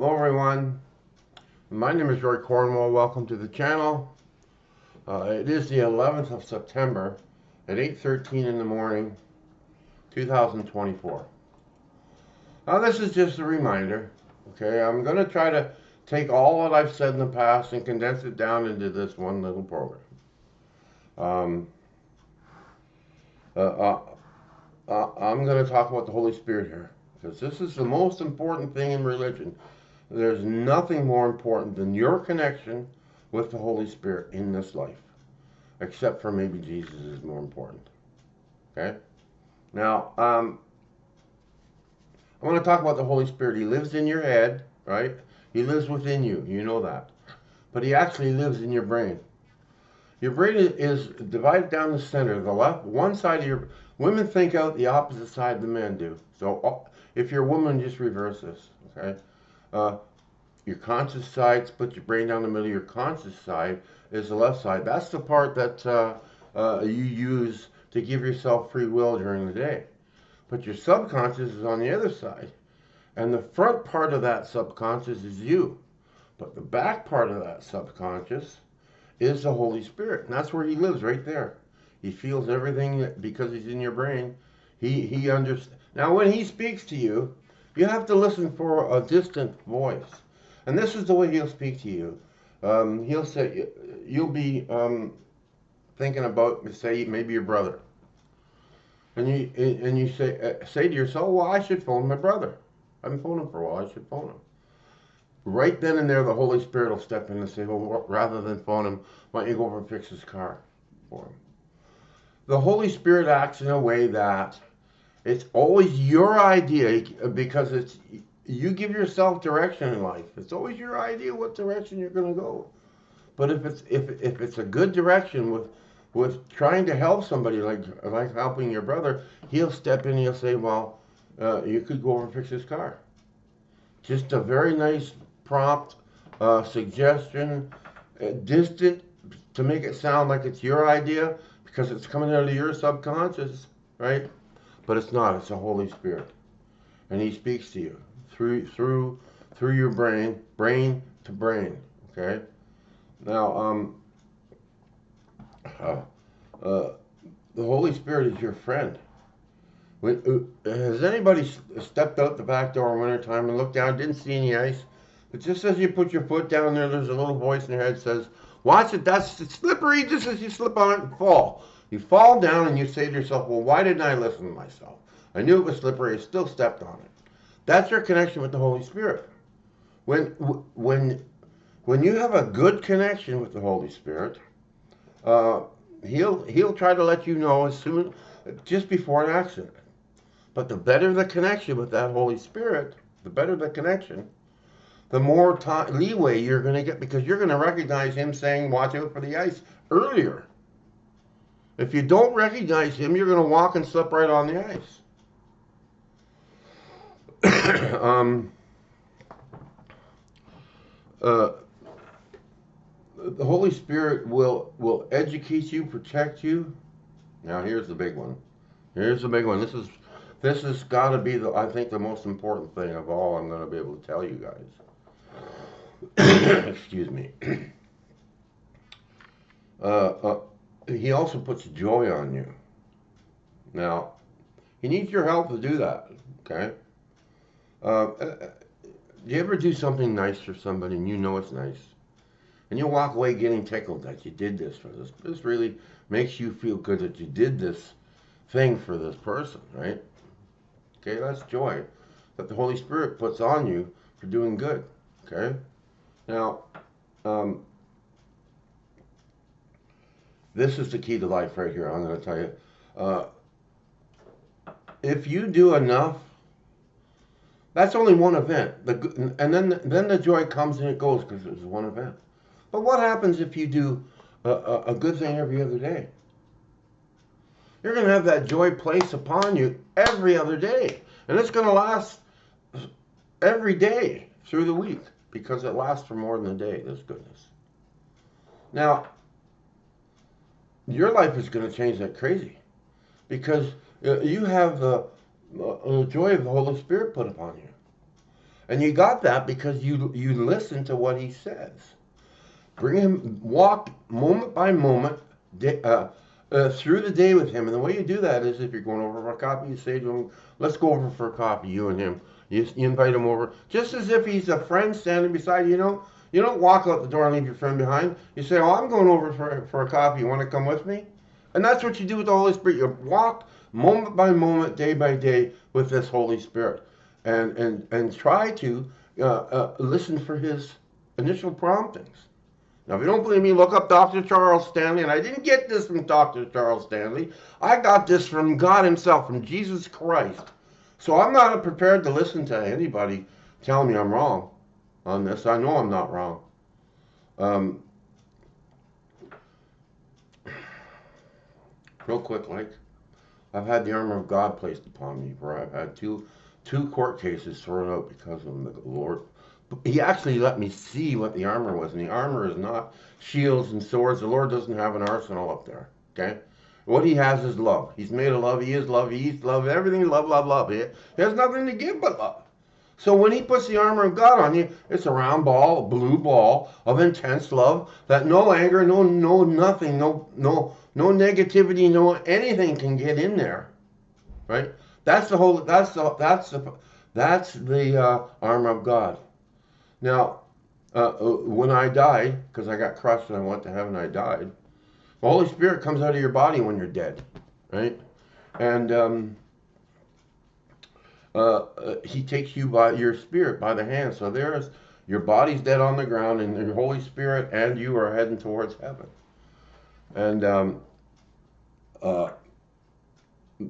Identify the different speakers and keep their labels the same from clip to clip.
Speaker 1: Hello everyone, my name is Roy Cornwall. Welcome to the channel. It is the 11th of September at 8:13 in the morning, 2024. Now this is just a reminder, okay? I'm going to try to take all that I've said in the past and condense it down into this one little program. Um, uh, uh, I'm going to talk about the Holy Spirit here because this is the most important thing in religion. There's nothing more important than your connection with the Holy Spirit in this life, except for maybe Jesus is more important. Okay? Now, I want to talk about the Holy Spirit. He lives in your head, right? He lives within you. You know that. But he actually lives in your brain. Your brain is divided down the center. The left, one side of your women think out the opposite side the men do. So if you're a woman, just reverse this. Okay? Uh, Your conscious side, split your brain down the middle. Your conscious side is the left side. That's the part that you use to give yourself free will during the day. But your subconscious is on the other side. And the front part of that subconscious is you. But the back part of that subconscious is the Holy Spirit. And that's where he lives, right there. He feels everything because he's in your brain. He understands. Now, when he speaks to you, you have to listen for a distant voice. And this is the way he'll speak to you. He'll say, you'll be thinking about, say, maybe your brother. And you say to yourself, well, I should phone my brother. I haven't phoned him for a while. I should phone him. Right then and there, the Holy Spirit will step in and say, well, rather than phone him, why don't you go over and fix his car for him? The Holy Spirit acts in a way that it's always your idea because it's you give yourself direction in life. It's always your idea what direction you're going to go. But if it's a good direction with trying to help somebody like helping your brother, he'll step in and he'll say, well, you could go over and fix his car. Just a very nice prompt suggestion, distant to make it sound like it's your idea because it's coming out of your subconscious, right? But it's not. It's the Holy Spirit, and He speaks to you through your brain to brain. Okay. Now, uh, uh, the Holy Spirit is your friend. Has anybody stepped out the back door in wintertime and looked down, didn't see any ice? But just as you put your foot down there, there's a little voice in your head that says, watch it, that's slippery, just as you slip on it and fall. You fall down and you say to yourself, well, why didn't I listen to myself? I knew it was slippery, I still stepped on it. That's your connection with the Holy Spirit. When, when, when you have a good connection with the Holy Spirit, uh, he'll try to let you know as soon, just before an accident. But the better the connection with that Holy Spirit, the better the connection, the more leeway you're going to get because you're going to recognize him saying, watch out for the ice earlier. If you don't recognize him, you're going to walk and slip right on the ice. uh, the Holy Spirit will educate you, protect you. Now here's the big one. Here's the big one. This has got to be I think the most important thing of all I'm going to be able to tell you guys. Excuse me. He also puts joy on you. Now, he needs your help to do that. Okay. Do you ever do something nice for somebody and you know it's nice, and you walk away getting tickled that you did this for this? This really makes you feel good that you did this thing for this person, right? Okay, that's joy that the Holy Spirit puts on you for doing good. Okay, now this is the key to life right here. I'm going to tell you, uh, if you do enough, that's only one event, and then the joy comes and it goes because it was one event. But what happens if you do a good thing every other day? You're going to have that joy placed upon you every other day. And it's going to last every day through the week because it lasts for more than a day, this goodness. Now, your life is going to change like crazy because you have the joy of the Holy Spirit put upon you. And you got that because you listen to what he says. Bring him, walk moment by moment through the day with him. And the way you do that is if you're going over for a coffee, you say to him, let's go over for a coffee, you and him. You invite him over, just as if he's a friend standing beside you. You don't walk out the door and leave your friend behind. You say, oh, I'm going over for a coffee. You want to come with me? And that's what you do with the Holy Spirit. You walk moment by moment, day by day with this Holy Spirit. And try to listen for his initial promptings. Now, if you don't believe me, look up Dr. Charles Stanley. And I didn't get this from Dr. Charles Stanley. I got this from God himself, from Jesus Christ. So I'm not prepared to listen to anybody tell me I'm wrong on this. I know I'm not wrong. Real quick, I've had the armor of God placed upon me, where I've had two court cases thrown out because of the Lord. He actually let me see what the armor was, and the armor is not shields and swords. The Lord doesn't have an arsenal up there, okay? What he has is love. He's made of love. He is love. He eats love. Everything love, love, love. He has nothing to give but love. So when he puts the armor of God on you, it's a round ball, a blue ball of intense love that no anger, no nothing, no negativity, no anything can get in there, right? That's the armor of God. Now, when I died, because I got crushed and I went to heaven, I died. The Holy Spirit comes out of your body when you're dead, right? And he takes you by your spirit by the hand. So there's your body's dead on the ground, and the Holy Spirit and you are heading towards heaven. And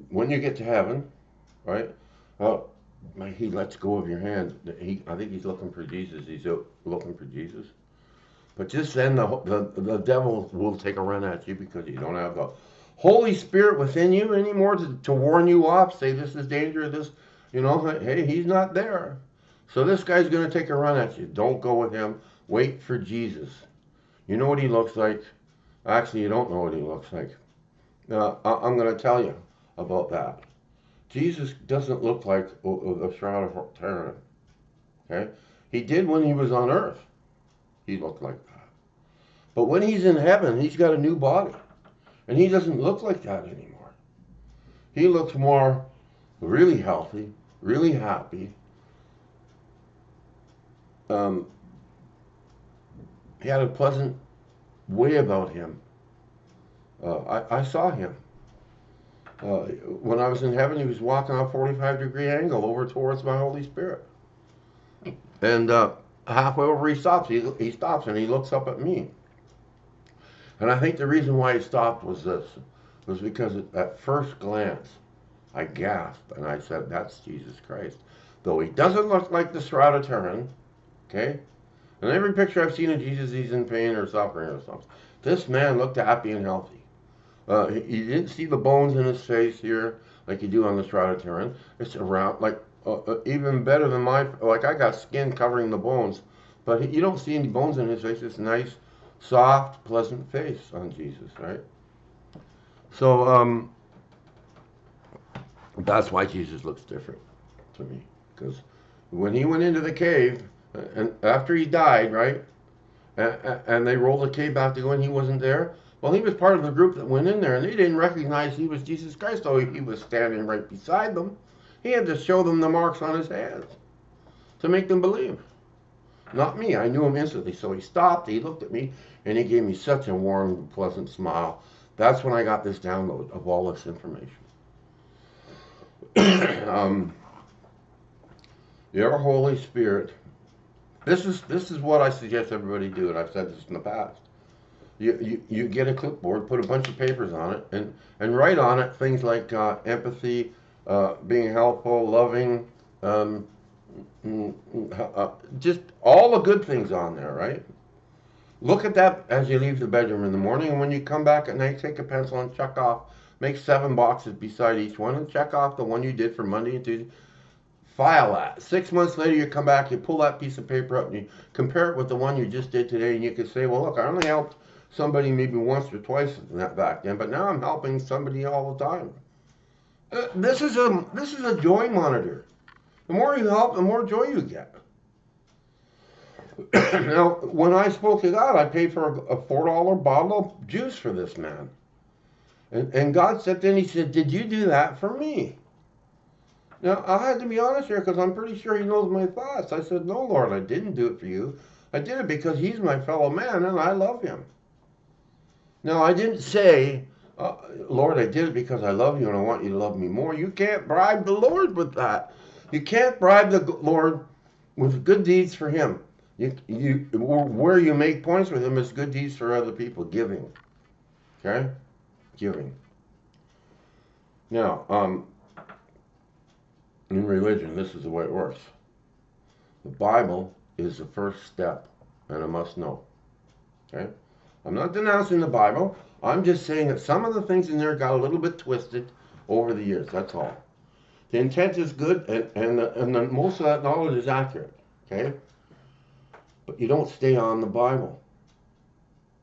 Speaker 1: when you get to heaven, right? He lets go of your hand. I think he's looking for Jesus. He's looking for Jesus. But just then the devil will take a run at you because you don't have the Holy Spirit within you anymore to warn you off, say this is danger, this, hey, he's not there. So this guy's going to take a run at you. Don't go with him. Wait for Jesus. You know what he looks like? Actually, you don't know what he looks like. I'm going to tell you about that. Jesus doesn't look like the Shroud of Turin. Okay? He did when he was on earth. He looked like that. But when he's in heaven, he's got a new body. And he doesn't look like that anymore. He looks more really healthy, really happy. He had a pleasant way about him. I saw him. When I was in heaven, he was walking on a 45-degree angle over towards my Holy Spirit. And halfway over, he stops. He stops and he looks up at me. And I think the reason why he stopped was because at first glance, I gasped and I said, that's Jesus Christ. Though he doesn't look like the Shroud of Turin, okay? In every picture I've seen of Jesus, he's in pain or suffering or something. This man looked happy and healthy. You didn't see the bones in his face here like you do on the Shroud of Turin. It's around, even better than I got skin covering the bones. But you don't see any bones in his face. It's nice, soft, pleasant face on Jesus, right? So that's why Jesus looks different to me. Because when he went into the cave, and after he died, right, and they rolled the cave back to go in, he wasn't there. Well, he was part of the group that went in there, and they didn't recognize he was Jesus Christ, though he was standing right beside them. He had to show them the marks on his hands to make them believe. Not me. I knew him instantly. So he stopped, he looked at me, and he gave me such a warm, pleasant smile. That's when I got this download of all this information. Your Holy Spirit. This is what I suggest everybody do, and I've said this in the past. You get a clipboard, put a bunch of papers on it, and write on it things like empathy, being helpful, loving, just all the good things on there, right? Look at that as you leave the bedroom in the morning, and when you come back at night, take a pencil and check off, make 7 boxes beside each one, and check off the one you did for Monday and Tuesday. File that. 6 months later, you come back, you pull that piece of paper up, and you compare it with the one you just did today, and you can say, well, look, I only helped somebody maybe once or twice back then, but now I'm helping somebody all the time. This is a joy monitor. The more you help, the more joy you get. Now, when I spoke to God, I paid for a $4 bottle of juice for this man. And God stepped in, he said, did you do that for me? Now, I had to be honest here because I'm pretty sure he knows my thoughts. I said, no, Lord, I didn't do it for you. I did it because he's my fellow man and I love him. Now, I didn't say, Lord, I did it because I love you and I want you to love me more. You can't bribe the Lord with that. You can't bribe the Lord with good deeds for him. Where you make points with him is good deeds for other people, giving. Okay? Giving. Now, in religion, this is the way it works. The Bible is the first step, and I must know. Okay? I'm not denouncing the Bible. I'm just saying that some of the things in there got a little bit twisted over the years. That's all. The intent is good, and most of that knowledge is accurate. Okay? But you don't stay on the Bible.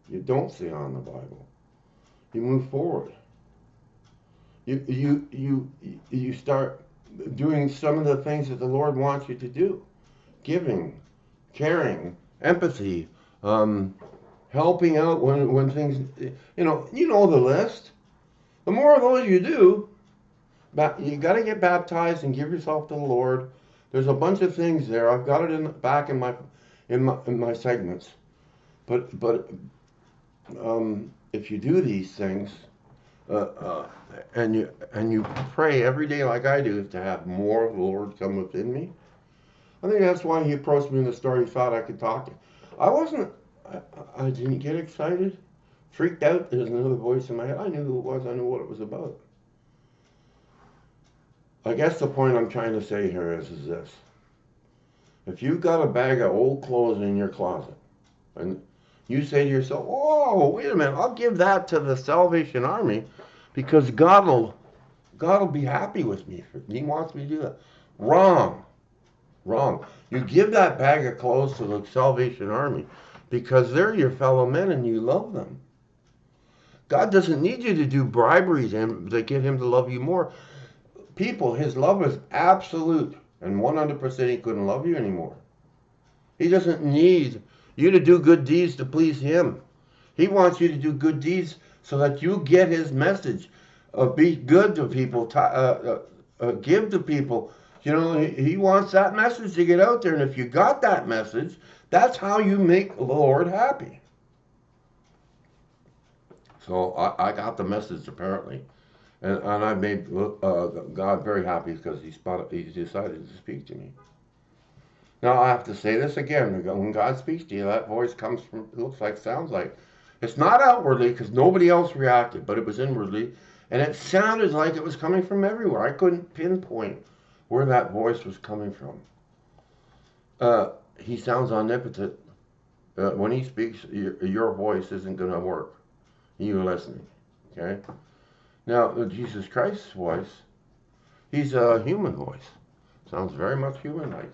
Speaker 1: You don't stay on the Bible. You move forward. You start doing some of the things that the Lord wants you to do. Giving, caring, empathy, helping out when things, you know the list. The more of those you do, you got to get baptized and give yourself to the Lord. There's a bunch of things there. I've got it back in my segments. But if you do these things, and you pray every day like I do to have more of the Lord come within me. I think that's why he approached me in the store. He thought I could talk to him. I didn't get excited, freaked out. There's another voice in my head. I knew who it was. I knew what it was about. I guess the point I'm trying to say here is this. If you've got a bag of old clothes in your closet, and you say to yourself, oh, wait a minute, I'll give that to the Salvation Army because God will be happy with me. He wants me to do that. Wrong. You give that bag of clothes to the Salvation Army because they're your fellow men and you love them. God doesn't need you to do briberies to get him to love you more. People, his love is absolute, and 100% he couldn't love you anymore. He doesn't need you to do good deeds to please him. He wants you to do good deeds so that you get his message. Be good to people. Give to people. You know, he wants that message to get out there. And if you got that message, that's how you make the Lord happy. So I got the message apparently. And I made God very happy because he decided to speak to me. Now I have to say this again. When God speaks to you, that voice comes from, looks like, sounds like. It's not outwardly because nobody else reacted, but it was inwardly. And it sounded like it was coming from everywhere. I couldn't pinpoint where that voice was coming from. He sounds omnipotent. When he speaks, your voice isn't going to work. You're listening. Okay? Now, Jesus Christ's voice, he's a human voice. Sounds very much human-like.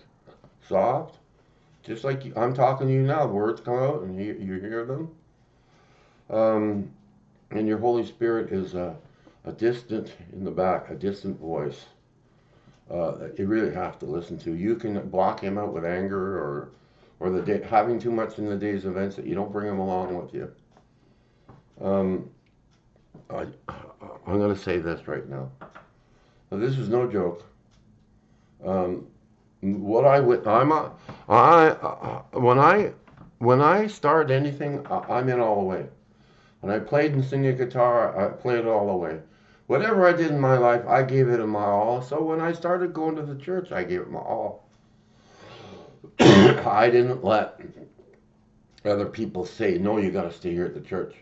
Speaker 1: Soft. Just like I'm talking to you now. Words come out and you hear them. And your Holy Spirit is a distant, in the back, a distant voice that you really have to listen to. You can block him out with anger or having too much in the day's events that you don't bring him along with you. I'm going to say this right now. Now, this is no joke. When I start anything, I'm in all the way. When I played and sing a guitar, I played it all the way. Whatever I did in my life, I gave it my all. So when I started going to the church, I gave it my all. I didn't let other people say, no, you got to stay here at the church.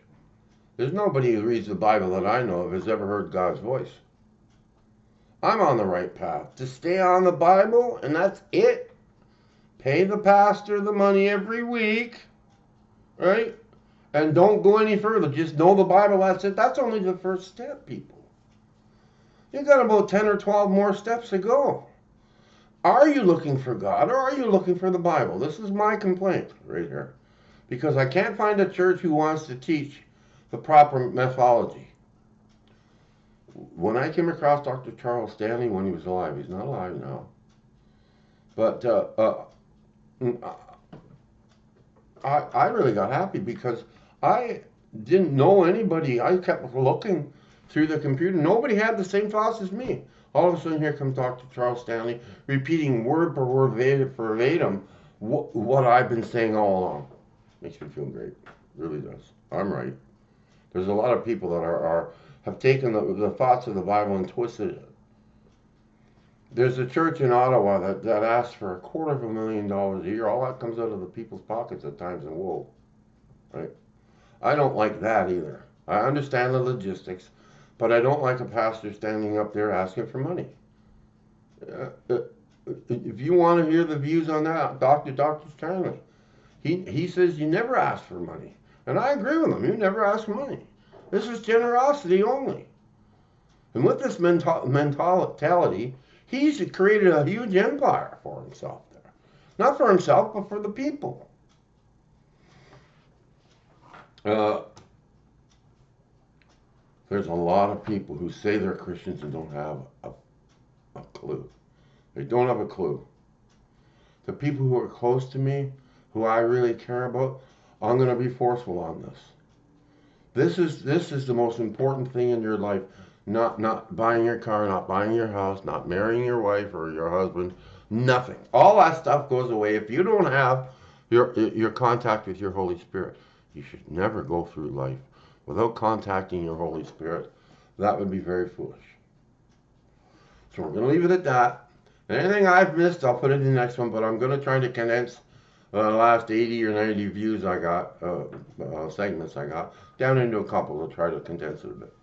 Speaker 1: There's nobody who reads the Bible that I know of has ever heard God's voice. I'm on the right path. To stay on the Bible, and that's it. Pay the pastor the money every week, right? And don't go any further. Just know the Bible, that's it. That's only the first step, people. You got about 10 or 12 more steps to go. Are you looking for God or are you looking for the Bible? This is my complaint right here. Because I can't find a church who wants to teach the proper methodology. When I came across Dr. Charles Stanley when he was alive, he's not alive now. But I really got happy because I didn't know anybody. I kept looking through the computer. Nobody had the same thoughts as me. All of a sudden, here comes Dr. Charles Stanley repeating word per word, verbatim, what I've been saying all along. Makes me feel great. It really does. I'm right. There's a lot of people that have taken the thoughts of the Bible and twisted it. There's a church in Ottawa that asks for $250,000 a year. All that comes out of the people's pockets at times, and whoa, right? I don't like that either. I understand the logistics, but I don't like a pastor standing up there asking for money. If you want to hear the views on that, Dr. Stanley, he says you never ask for money. And I agree with him. You never ask for money. This is generosity only. And with this mentality, he's created a huge empire for himself there. Not for himself, but for the people. There's a lot of people who say they're Christians and don't have a clue. They don't have a clue. The people who are close to me, who I really care about, I'm going to be forceful on this. This is the most important thing in your life. Not buying your car, not buying your house, not marrying your wife or your husband. Nothing. All that stuff goes away if you don't have your contact with your Holy Spirit. You should never go through life without contacting your Holy Spirit. That would be very foolish. So we're going to leave it at that. Anything I've missed, I'll put it in the next one, but I'm going to try to condense the last 80 or 90 views I got, segments I got, down into a couple. I'll try to condense it a bit.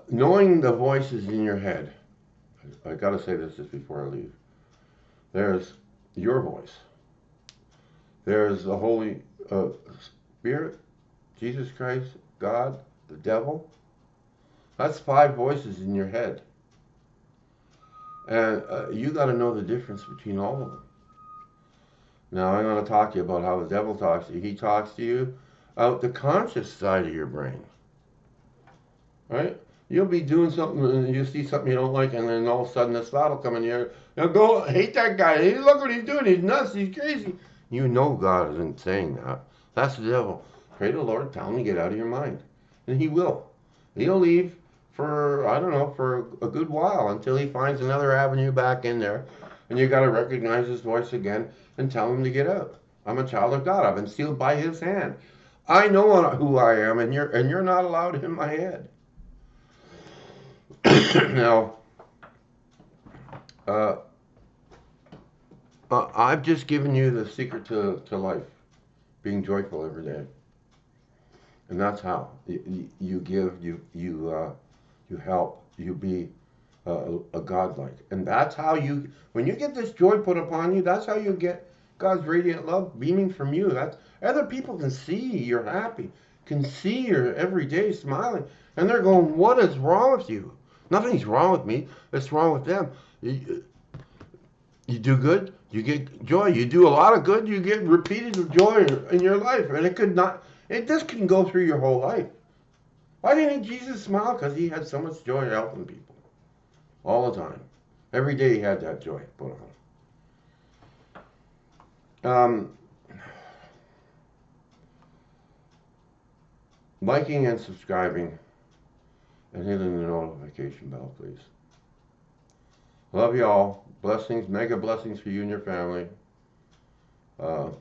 Speaker 1: Knowing the voices in your head, I got to say this just before I leave. There's your voice. There's the Holy Spirit, Jesus Christ, God, the devil. That's 5 voices in your head. And you got to know the difference between all of them. Now I'm going to talk to you about how the devil talks to you. He talks to you out the conscious side of your brain. Right? You'll be doing something and you see something you don't like, and then all of a sudden this thought will come in here. Now go hate that guy. Hey, look what he's doing. He's nuts. He's crazy. You know God isn't saying that. That's the devil. Pray to the Lord. Tell him to get out of your mind. And he will. He'll leave for, I don't know, for a good while until he finds another avenue back in there. And you got to recognize his voice again and tell him to get out. I'm a child of God. I've been sealed by his hand. I know who I am, and you're not allowed in my head. Now, I've just given you the secret to life, being joyful every day, and that's how you give, you help, you be a godlike, and that's how when you get this joy put upon you, that's how you get God's radiant love beaming from you. That's other people can see you're happy, can see you're every day smiling, and they're going, "What is wrong with you?" Nothing's wrong with me. It's wrong with them. You do good, you get joy. You do a lot of good, you get repeated joy in your life, and this can go through your whole life. Why didn't Jesus smile? Because he had so much joy helping people all the time. Every day he had that joy put on. Liking and subscribing and hitting the notification bell, please. Love you all. Blessings, mega blessings for you and your family. Bye-bye.